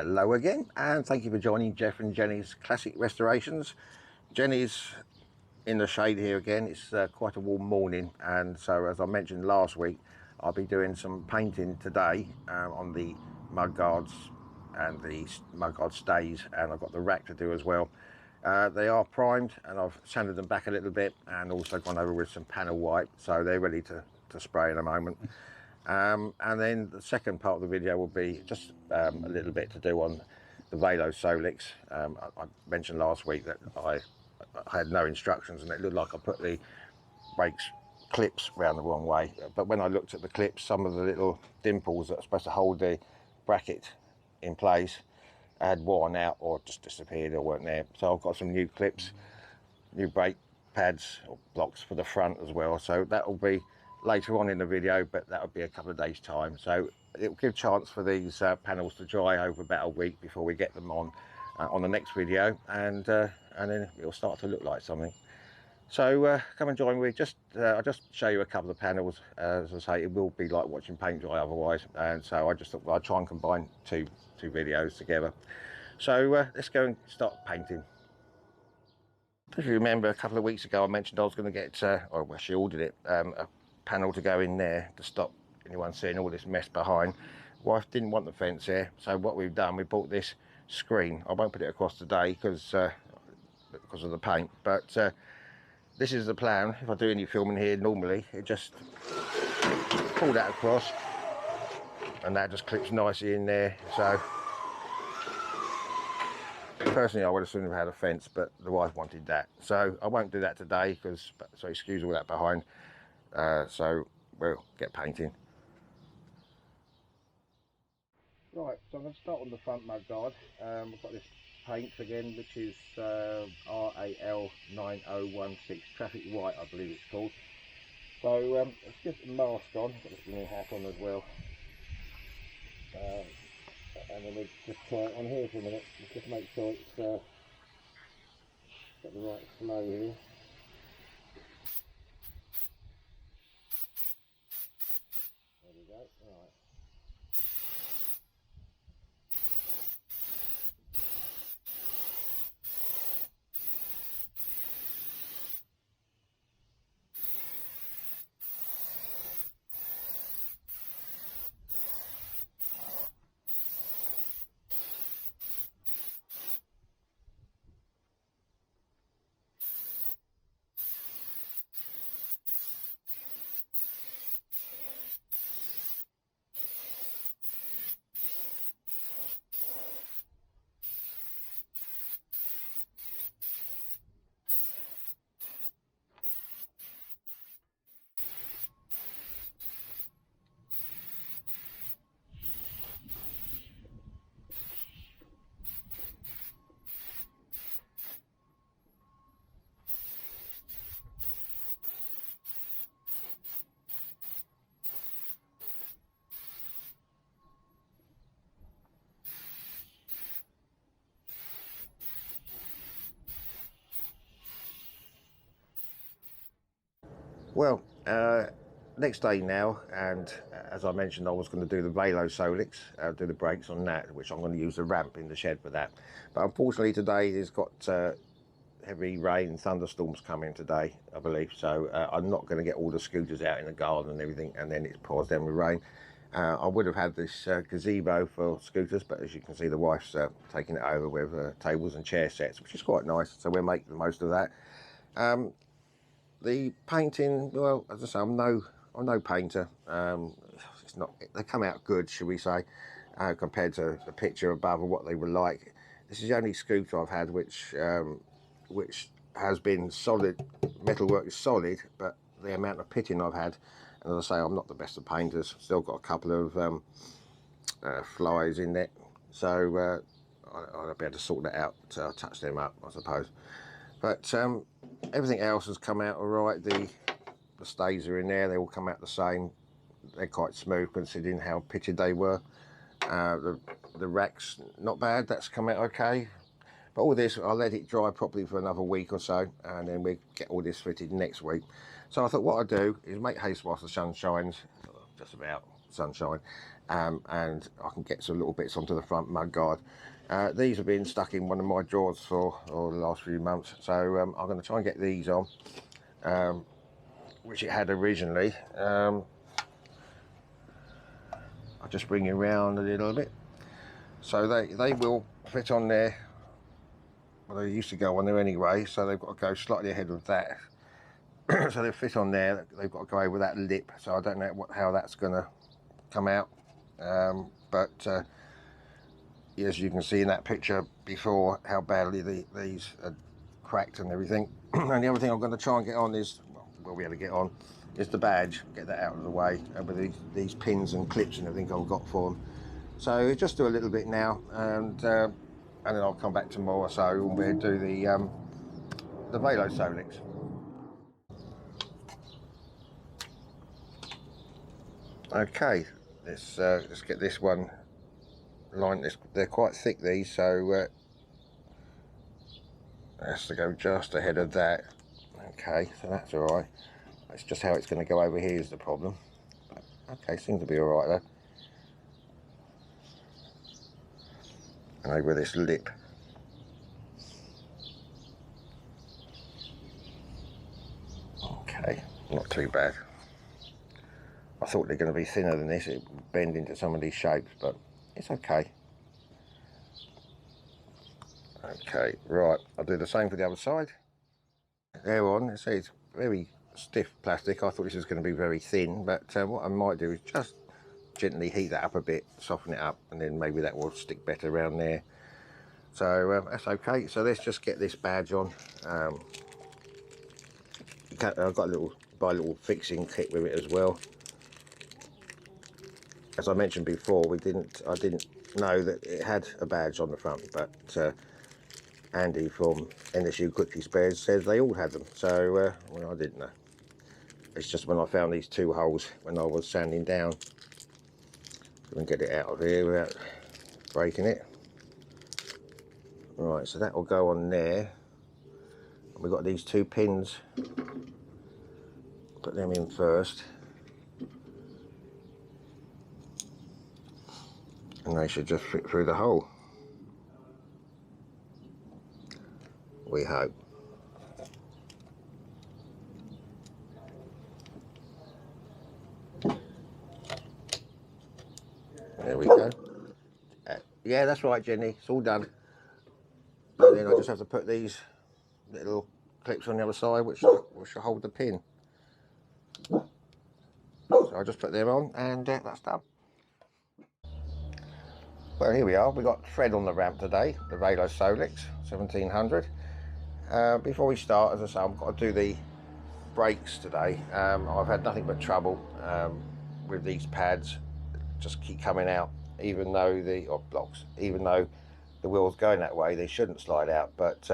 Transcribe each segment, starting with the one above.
Hello again, and thank you for joining Jeff and Jenny's Classic Restorations. Jenny's in the shade here again. It's quite a warm morning, and so as I mentioned last week, I'll be doing some painting today on the mudguards and the mudguard stays, and I've got the rack to do as well. They are primed and I've sanded them back a little bit and also gone over with some panel white, so they're ready to spray in a moment. And then the second part of the video will be just a little bit to do on the VeloSolex. I mentioned last week that I had no instructions and it looked like I put the brakes clips round the wrong way, but when I looked at the clips, some of the little dimples that are supposed to hold the bracket in place had worn out or just disappeared or weren't there. So I've got some new clips, new brake pads or blocks for the front as well, so that will be later on in the video, but that will be a couple of days time. So it will give a chance for these panels to dry over about a week before we get them on the next video, and then it'll start to look like something. So come and join me. I'll just show you a couple of panels. As I say, it will be like watching paint dry otherwise, and so I just thought, well, I'd try and combine two videos together. So let's go and start painting. If you remember, a couple of weeks ago I mentioned I was going to get, or well, she ordered it, a panel to go in there to stop anyone seeing all this mess behind. Wife didn't want the fence there, so what we've done, we bought this screen. I won't put it across today because of the paint, but this is the plan. If I do any filming here normally, it just pull that across and that just clips nicely in there. So personally I would have sooner had a fence, but the wife wanted that, so I won't do that today, because so excuse all that behind. So we'll get painting. Right, so I'm going to start on the front mudguard. I've got this paint again, which is RAL 9016 Traffic White, I believe it's called. So let's get the mask on. I've got this new hat on as well. And then we'll just try it on here for a minute, just make sure it's got the right flow here. There we go, alright. Well, next day now, and as I mentioned, I was going to do the VeloSolex, do the brakes on that, which I'm going to use the ramp in the shed for that. But unfortunately today it's got heavy rain, thunderstorms coming today, I believe, so I'm not going to get all the scooters out in the garden and everything, and then it pours down with rain. I would have had this gazebo for scooters, but as you can see, the wife's taking it over with tables and chair sets, which is quite nice, so we'll make the most of that. The painting, well, as I say, I'm no painter. It's not, they come out good, shall we say, compared to the picture above and what they were like. This is the only scooter I've had which has been solid. Metalwork is solid, but the amount of pitting I've had, and as I say, I'm not the best of painters. Still got a couple of flies in it, so I'll be able to sort that out. I'll touch them up, I suppose. But everything else has come out all right. The stays are in there, they all come out the same. They're quite smooth considering how pitted they were. The rack's not bad, that's come out okay. But all this, I'll let it dry properly for another week or so, and then we get all this fitted next week. So I thought what I'd do is make haste whilst the sun shines, just about sunshine, and I can get some little bits onto the front mud guard. These have been stuck in one of my drawers for the last few months, so I'm going to try and get these on, which it had originally. I'll just bring it around a little bit. So they will fit on there. Well, they used to go on there anyway, so they've got to go slightly ahead of that. So they fit on there. They've got to go over that lip, so I don't know how that's going to come out. But as you can see in that picture before, how badly these are cracked and everything. And the other thing I'm going to try and get on is, well, we'll be able to get on, is the badge. Get that out of the way with these pins and clips and everything I've got for them. So just do a little bit now, and then I'll come back tomorrow or so and we'll do the VeloSolex. Okay, let's get this one line. They're quite thick, these, so has to go just ahead of that. Okay, so that's all right. That's just how it's going to go over here is the problem. But, okay, seems to be all right though. And over this lip. Okay, not too bad. I thought they're going to be thinner than this. It would bend into some of these shapes, but it's okay. Okay, right, I'll do the same for the other side. They're on. It says very stiff plastic. I thought this was going to be very thin, but what I might do is just gently heat that up a bit, soften it up, and then maybe that will stick better around there. So that's okay. So let's just get this badge on. I've got a little fixing kit with it as well. As I mentioned before, I didn't know that it had a badge on the front, but Andy from NSU Quicky Spares says they all had them, so well, I didn't know. It's just when I found these two holes when I was sanding down. We can get it out of here without breaking it. Right, so that will go on there. We've got these two pins. Put them in first. And they should just fit through the hole. We hope. There we go. Yeah, that's right, Jenny. It's all done. And then I just have to put these little clips on the other side, which will hold the pin. So I'll just put them on, and that's done. Well, here we are. We've got thread on the ramp today, the VeloSolex 1700. Before we start, as I say, I've got to do the brakes today. I've had nothing but trouble with these pads. Just keep coming out, even though even though the wheel's going that way, they shouldn't slide out. But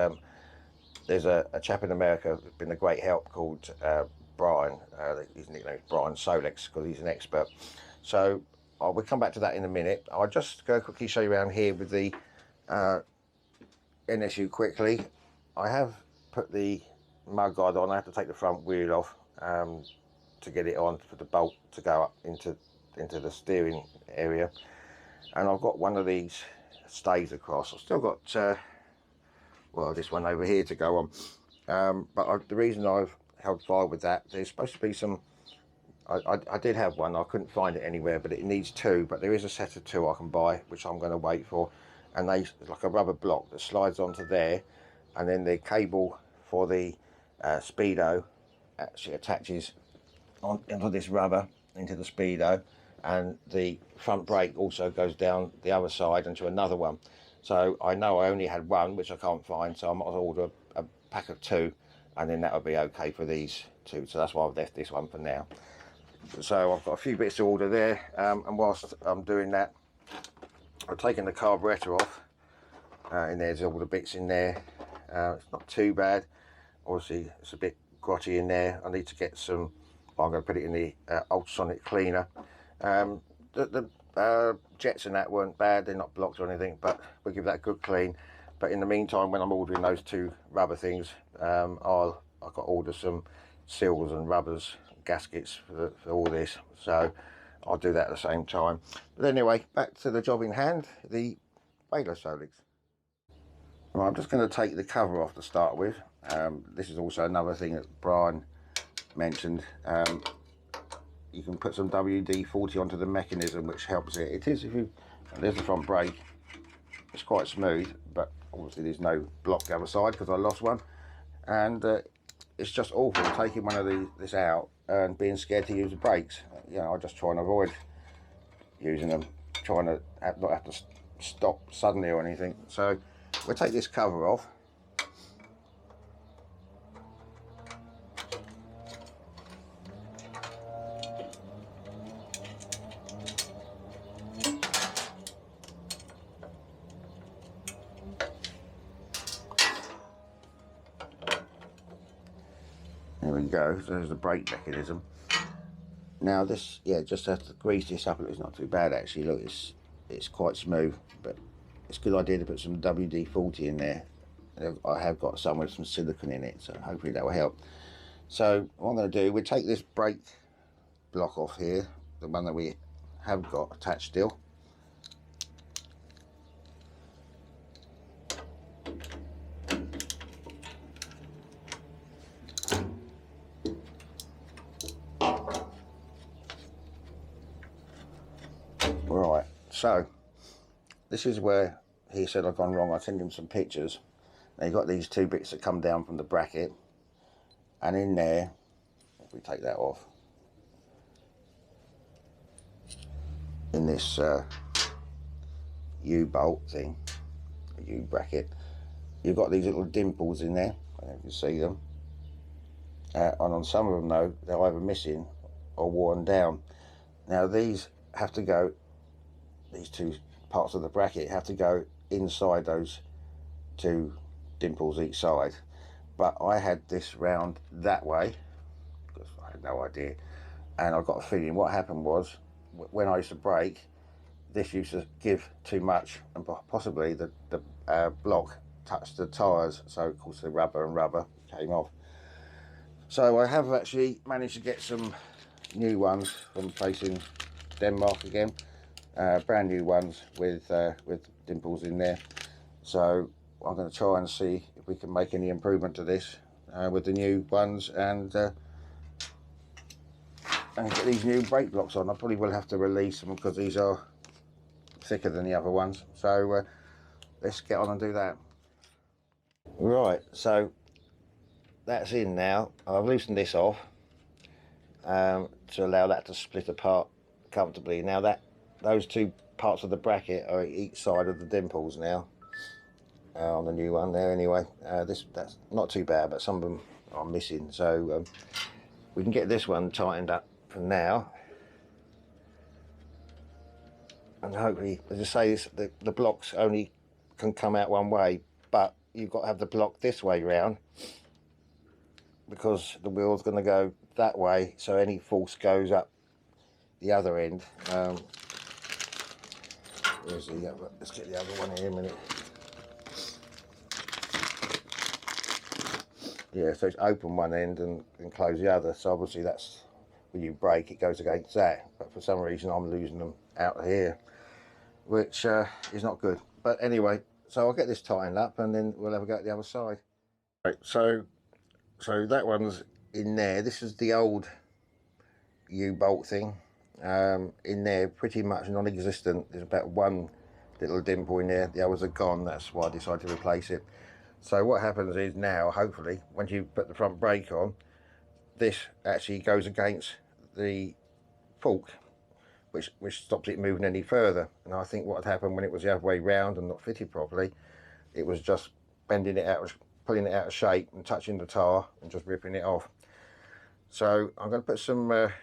there's a chap in America who's been a great help called Brian. His nickname is Brian Solex because he's an expert. So we'll come back to that in a minute. I'll just go quickly show you around here with the NSU quickly. I have put the mud guard on. I have to take the front wheel off to get it on for the bolt to go up into the steering area. And I've got one of these stays across. I've still got well, this one over here to go on. But the reason I've held fire with that, there's supposed to be some. I did have one. I couldn't find it anywhere, but it needs two. But there is a set of two I can buy, which I'm going to wait for. And it's like a rubber block that slides onto there, and then the cable for the speedo actually attaches onto this rubber into the speedo, and the front brake also goes down the other side into another one. So I know I only had one, which I can't find, so I might as well order a pack of two, and then that would be okay for these two. So that's why I've left this one for now. So I've got a few bits to order there, and whilst I'm doing that, I've taken the carburetor off, and there's all the bits in there. It's not too bad. Obviously it's a bit grotty in there. I need to get some, I'm going to put it in the ultrasonic cleaner. The jets and that weren't bad, they're not blocked or anything, but we'll give that a good clean. But in the meantime, when I'm ordering those two rubber things, I've got to order some seals and rubbers, gaskets for all this. So I'll do that at the same time. But anyway, back to the job in hand, the VeloSolex. Right, I'm just going to take the cover off to start with. This is also another thing that Brian mentioned. You can put some WD-40 onto the mechanism, which helps it. It is, if you, there's the front brake, it's quite smooth, but obviously there's no block the other side because I lost one. And it's just awful taking one of this out and being scared to use the brakes. You know, I just try and avoid using them, trying to not have to stop suddenly or anything. So we'll take this cover off. There we go, so there's the brake mechanism. Now this, yeah, just have to grease this up. It's not too bad actually. Look, it's quite smooth, but it's a good idea to put some WD-40 in there. I have got some with some silicone in it, so hopefully that will help. So what I'm going to do, we'll take this brake block off here, the one that we have got attached still. Right, so this is where he said I've gone wrong. I sent him some pictures. Now you've got these two bits that come down from the bracket, and in there, if we take that off, in this U-bolt thing, U-bracket, you've got these little dimples in there, I don't know if you can see them, and on some of them though, they're either missing or worn down. Now these have to go, these two parts of the bracket have to go inside those two dimples each side, but I had this round that way because I had no idea, and I got a feeling what happened was when I used to brake, this used to give too much and possibly the block touched the tyres, so of course the rubber and rubber came off. So I have actually managed to get some new ones from a place in Denmark again, brand new ones with dimples in there. So I'm going to try and see if we can make any improvement to this with the new ones and get these new brake blocks on. I probably will have to release them because these are thicker than the other ones. So let's get on and do that. Right, so that's in now. I've loosened this off to allow that to split apart comfortably. Now those two parts of the bracket are each side of the dimples now. On the new one there anyway. That's not too bad, but some of them are missing, so we can get this one tightened up for now, and hopefully, as I say, the blocks only can come out one way, but you've got to have the block this way round because the wheel's going to go that way, so any force goes up the other end. Let's get the other one here in a minute. Yeah, so it's open one end and close the other, so obviously that's when you brake it goes against that, but for some reason I'm losing them out here, which is not good. But anyway, so I'll get this tightened up and then we'll have a go at the other side. Right, so that one's in there. This is the old U-bolt thing. In there, pretty much non-existent. There's about one little dimple in there, the others are gone. That's why I decided to replace it. So what happens is now, hopefully, once you put the front brake on, this actually goes against the fork, which stops it moving any further. And I think what had happened when it was the other way round and not fitted properly, it was just bending it out, pulling it out of shape and touching the tyre and just ripping it off. So I'm going to put some it's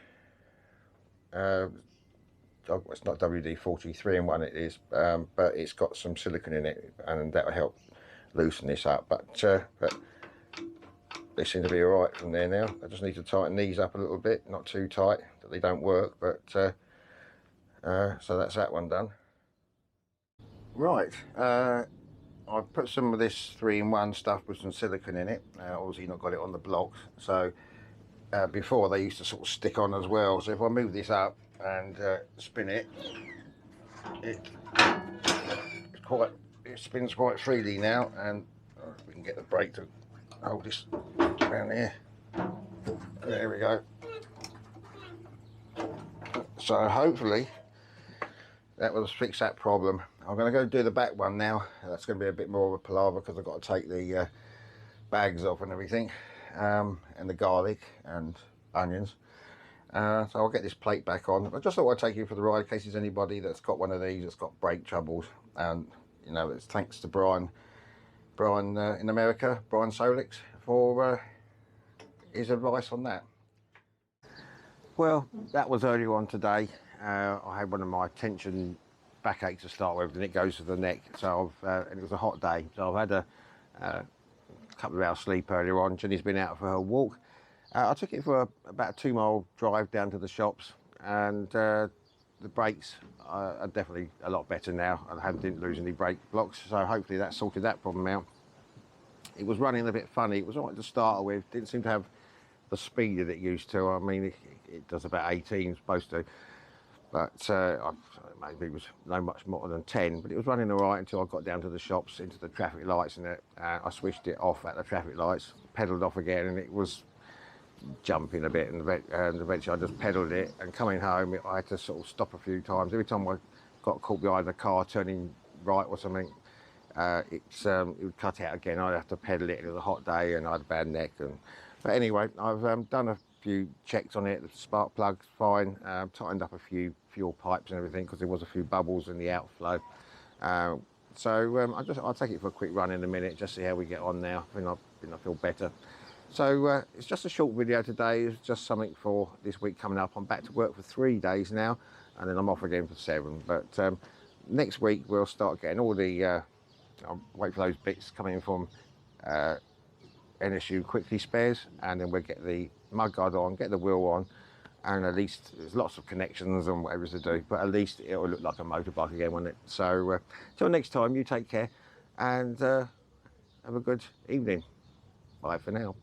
not WD-40, 3-in-1 it is, but it's got some silicone in it, and that will help loosen this up. But they seem to be all right from there now. I just need to tighten these up a little bit, not too tight that they don't work, but so that's that one done. Right, I've put some of this 3-in-1 stuff with some silicone in it. Obviously not got it on the blocks, so before they used to sort of stick on as well. So if I move this up and spin it, it spins quite freely now, and we can get the brake to hold this around here. There we go. So hopefully that will fix that problem. I'm going to go do the back one now. That's going to be a bit more of a palaver because I've got to take the bags off and everything, and the garlic and onions. So I'll get this plate back on. I just thought I'd take you for the ride in case there's anybody that's got one of these that's got brake troubles. And you know, it's thanks to Brian in America, VeloSolex, for his advice on that. Well, that was earlier on today. I had one of my tension backaches to start with, and it goes to the neck. So and it was a hot day, so I've had a couple of hours sleep earlier on. Jenny's been out for her walk. I took it for about a 2-mile drive down to the shops, and the brakes are definitely a lot better now. I didn't lose any brake blocks, so hopefully that sorted that problem out. It was running a bit funny. It was all right to start with. Didn't seem to have the speed that it used to. I mean, it does about 18, supposed to, but maybe it was no much more than 10. But it was running all right until I got down to the shops, into the traffic lights, and I switched it off at the traffic lights, pedalled off again, and it was jumping a bit, and eventually I just pedalled it. And coming home, I had to sort of stop a few times. Every time I got caught behind the car turning right or something, it would cut out again. I'd have to pedal it. It was a hot day and I had a bad neck. But anyway, I've done a few checks on it. The spark plug's fine. Tightened up a few fuel pipes and everything because there was a few bubbles in the outflow. So I'll take it for a quick run in a minute, just see how we get on now. I think I feel better. So it's just a short video today. It's just something for this week coming up. I'm back to work for 3 days now, and then I'm off again for 7. But next week we'll start getting all the I'll wait for those bits coming from NSU Quicky spares, and then we'll get the mudguard on, get the wheel on, and at least there's lots of connections and whatever to do, but at least it'll look like a motorbike again, won't it? So till next time, you take care and have a good evening. Bye for now.